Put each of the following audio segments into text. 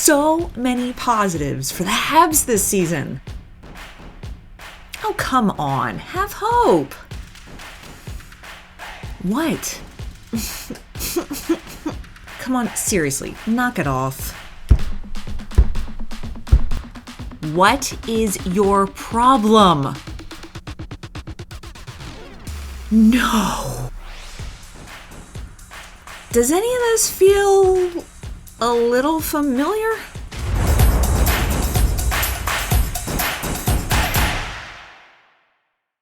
so many positives for the Habs this season. Oh, come on. Have hope. What? Come on, seriously, knock it off. What is your problem? No. Does any of this feel a little familiar?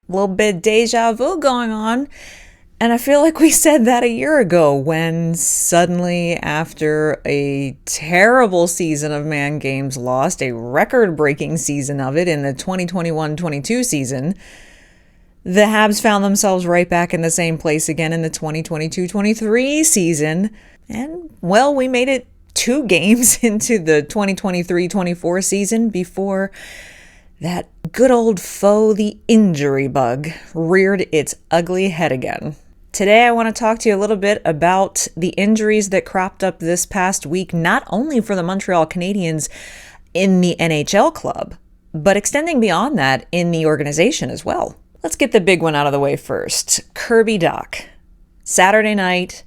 A little bit deja vu going on. And I feel like we said that a year ago when suddenly, after a terrible season of Man Games lost, a record-breaking season of it in the 2021-22 season, the Habs found themselves right back in the same place again in the 2022-23 season. And, well, we made it 2 games into the 2023-24 season before that good old foe, the injury bug, reared its ugly head again. Today, I want to talk to you a little bit about the injuries that cropped up this past week, not only for the Montreal Canadiens in the NHL club, but extending beyond that in the organization as well. Let's get the big one out of the way first. Kirby Dach. Saturday night,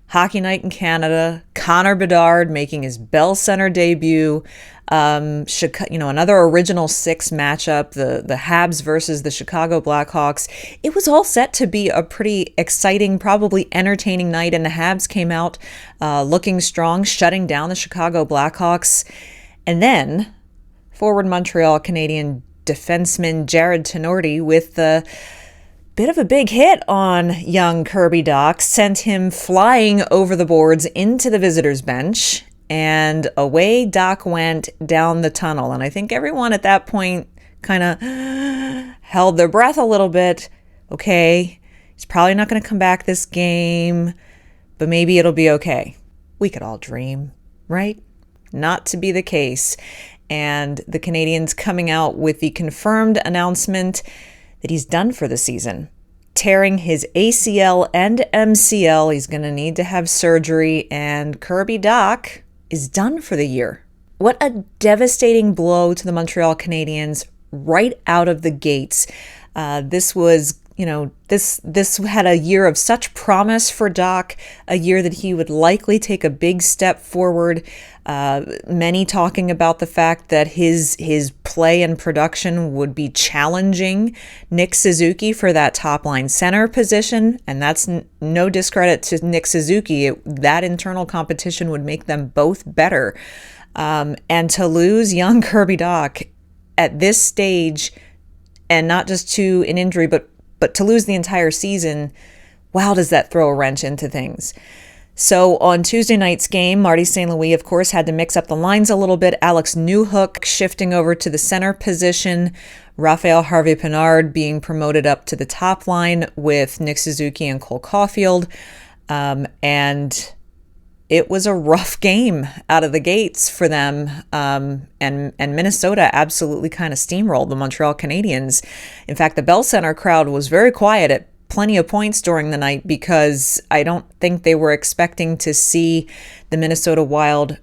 hockey night in Canada, Connor Bedard making his Bell Center debut. Another original 6 matchup, the Habs versus the Chicago Blackhawks. It was all set to be a pretty exciting, probably entertaining night, and the Habs came out looking strong, shutting down the Chicago Blackhawks. And then forward Montreal Canadian defenseman Jarred Tinordi with the bit of a big hit on young Kirby Dach, sent him flying over the boards into the visitors' bench, and away Dach went down the tunnel. And I think everyone at that point kind of held their breath a little bit. Okay, he's probably not going to come back this game, but maybe it'll be okay. We could all dream, right? Not to be the case. And the Canadiens coming out with the confirmed announcement that he's done for the season. Tearing his ACL and MCL. He's going to need to have surgery, and Kirby Dach is done for the year. What a devastating blow to the Montreal Canadiens right out of the gates. This had a year of such promise for Dach, a year that he would likely take a big step forward. Many talking about the fact that his play and production would be challenging Nick Suzuki for that top-line center position, and that's no discredit to Nick Suzuki. That internal competition would make them both better. And to lose young Kirby Dach at this stage, and not just to an injury, but to lose the entire season, wow, does that throw a wrench into things. So on Tuesday night's game, Marty St. Louis, of course, had to mix up the lines a little bit. Alex Newhook shifting over to the center position. Raphael Harvey-Pinard being promoted up to the top line with Nick Suzuki and Cole Caulfield. And it was a rough game out of the gates for them. And Minnesota absolutely kind of steamrolled the Montreal Canadiens. In fact, the Bell Center crowd was very quiet at plenty of points during the night because I don't think they were expecting to see the Minnesota Wild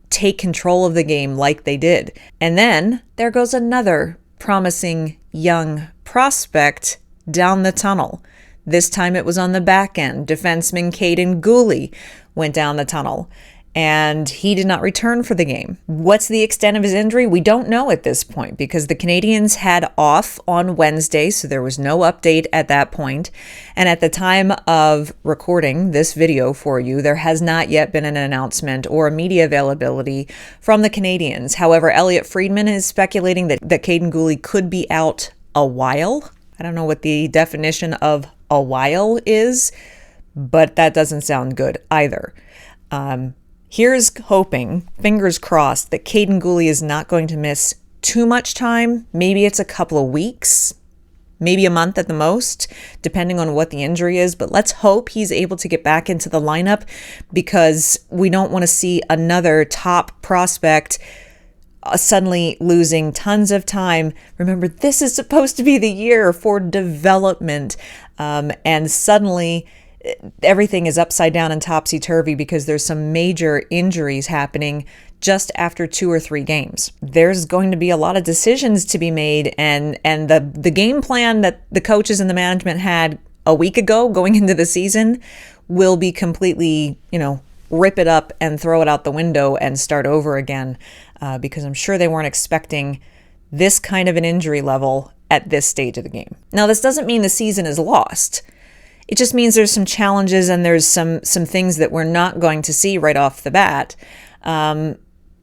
take control of the game like they did. And then there goes another promising young prospect down the tunnel. This time it was on the back end. Defenseman Kaiden Guhle went down the tunnel, and he did not return for the game. What's the extent of his injury? We don't know at this point because the Canadiens had off on Wednesday, so there was no update at that point. And at the time of recording this video for you, there has not yet been an announcement or a media availability from the Canadiens. However, Elliot Friedman is speculating that Kaiden Guhle could be out a while. I don't know what the definition of a while is, but that doesn't sound good either. Here's hoping, fingers crossed, that Kaiden Guhle is not going to miss too much time. Maybe it's a couple of weeks, maybe a month at the most, depending on what the injury is. But let's hope he's able to get back into the lineup because we don't want to see another top prospect suddenly losing tons of time. Remember, this is supposed to be the year for development, and suddenly everything is upside down and topsy-turvy because there's some major injuries happening just after 2 or 3 games. There's going to be a lot of decisions to be made, and the game plan that the coaches and the management had a week ago going into the season will be completely, rip it up and throw it out the window and start over again, because I'm sure they weren't expecting this kind of an injury level at this stage of the game. Now, this doesn't mean the season is lost. It just means there's some challenges and there's some things that we're not going to see right off the bat.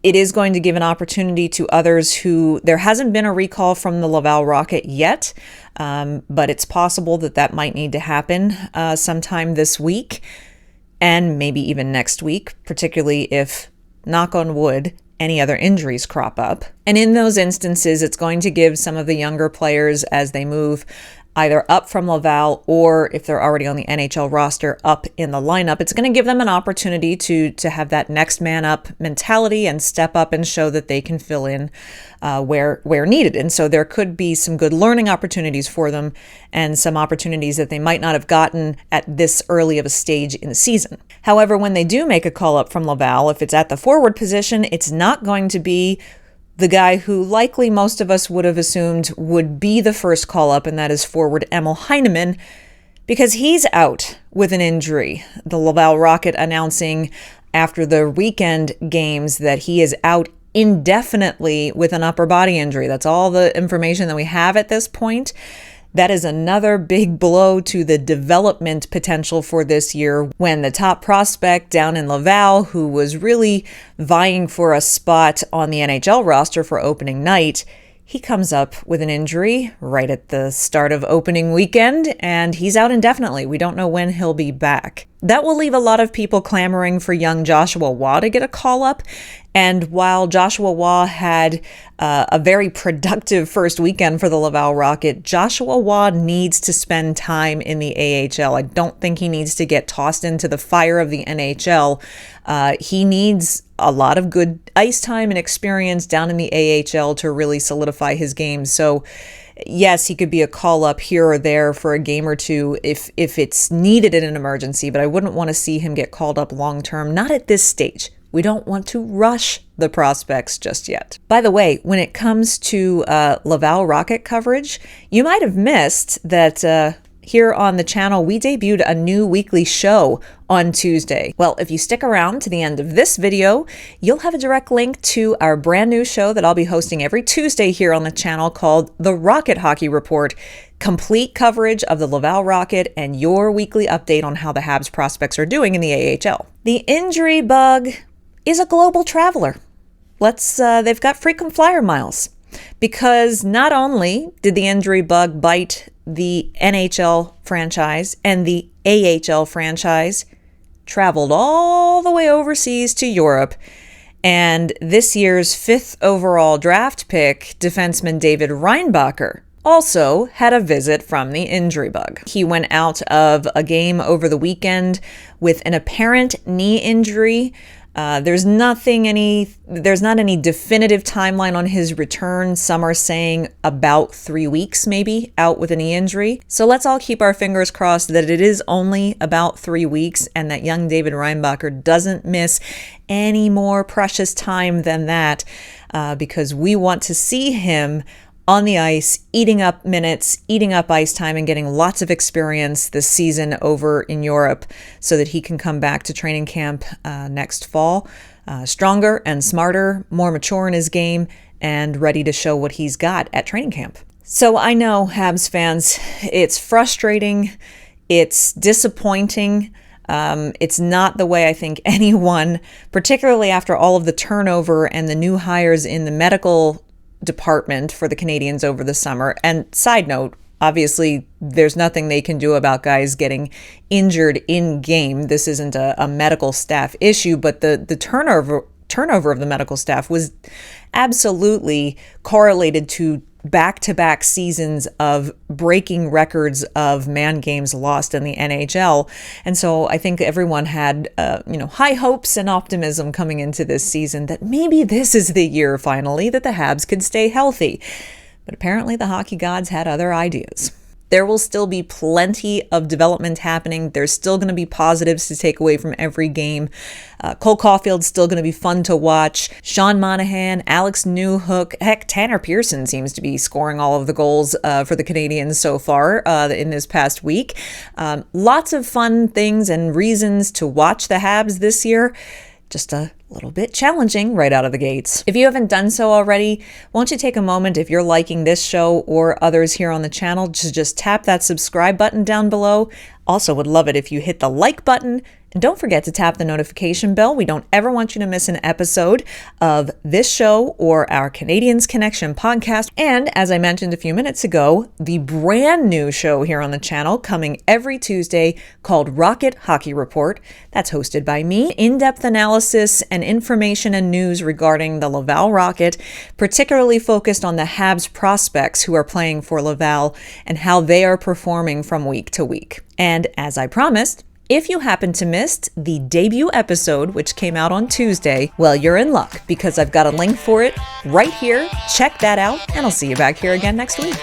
It is going to give an opportunity to others who, there hasn't been a recall from the Laval Rocket yet, but it's possible that might need to happen sometime this week and maybe even next week, particularly if, knock on wood, any other injuries crop up. And in those instances, it's going to give some of the younger players, as they move either up from Laval or if they're already on the NHL roster, up in the lineup, it's going to give them an opportunity to have that next man up mentality and step up and show that they can fill in where needed. And so there could be some good learning opportunities for them and some opportunities that they might not have gotten at this early of a stage in the season. However, when they do make a call up from Laval, if it's at the forward position, it's not going to be the guy who likely most of us would have assumed would be the first call up, and that is forward Emil Heineman, because he's out with an injury. The Laval Rocket announcing after the weekend games that he is out indefinitely with an upper body injury. That's all the information that we have at this point. That is another big blow to the development potential for this year, when the top prospect down in Laval, who was really vying for a spot on the NHL roster for opening night, he comes up with an injury right at the start of opening weekend, and he's out indefinitely. We don't know when he'll be back. That will leave a lot of people clamoring for young Joshua Waugh to get a call-up. And while Joshua Waugh had a very productive first weekend for the Laval Rocket, Joshua Waugh needs to spend time in the AHL. I don't think he needs to get tossed into the fire of the NHL. He needs a lot of good ice time and experience down in the AHL to really solidify his game. So yes, he could be a call up here or there for a game or two if it's needed in an emergency, but I wouldn't want to see him get called up long term, not at this stage. We don't want to rush the prospects just yet. By the way, when it comes to Laval Rocket coverage, you might have missed that here on the channel, we debuted a new weekly show on Tuesday. Well, if you stick around to the end of this video, you'll have a direct link to our brand new show that I'll be hosting every Tuesday here on the channel called The Rocket Hockey Report. Complete coverage of the Laval Rocket and your weekly update on how the Habs prospects are doing in the AHL. The injury bug is a global traveler. They've got frequent flyer miles, because not only did the injury bug bite the NHL franchise, and the AHL franchise traveled all the way overseas to Europe, and this year's 5th overall draft pick, defenseman David Reinbacher, also had a visit from the injury bug. He went out of a game over the weekend with an apparent knee injury. There's not any definitive timeline on his return. Some are saying about 3 weeks, maybe, out with a knee injury. So let's all keep our fingers crossed that it is only about 3 weeks and that young David Reinbacher doesn't miss any more precious time than that, because we want to see him on the ice, eating up minutes, eating up ice time, and getting lots of experience this season over in Europe so that he can come back to training camp next fall stronger and smarter, more mature in his game, and ready to show what he's got at training camp. So I know, Habs fans, it's frustrating, it's disappointing. It's not the way I think anyone, particularly after all of the turnover and the new hires in the medical department for the Canadiens over the summer. And side note, obviously, there's nothing they can do about guys getting injured in game. This isn't a medical staff issue, but the turnover of the medical staff was absolutely correlated to back-to-back seasons of breaking records of man games lost in the NHL. And so I think everyone had high hopes and optimism coming into this season that maybe this is the year finally that the Habs could stay healthy. But apparently the hockey gods had other ideas. there will still be plenty of development happening. There's still going to be positives to take away from every game. Cole Caulfield's still going to be fun to watch. Sean Monahan, Alex Newhook, heck, Tanner Pearson seems to be scoring all of the goals for the Canadiens so far in this past week. Lots of fun things and reasons to watch the Habs this year. Just a little bit challenging right out of the gates. If you haven't done so already, won't you take a moment, if you're liking this show or others here on the channel, to just tap that subscribe button down below. Also would love it if you hit the like button. And don't forget to tap the notification bell. We don't ever want you to miss an episode of this show or our Canadiens Connection podcast. And as I mentioned a few minutes ago, the brand new show here on the channel coming every Tuesday called Rocket Hockey Report. That's hosted by me. In-depth analysis and information and news regarding the Laval Rocket, particularly focused on the Habs prospects who are playing for Laval and how they are performing from week to week. And as I promised, if you happen to miss the debut episode, which came out on Tuesday, well, you're in luck because I've got a link for it right here. Check that out, and I'll see you back here again next week.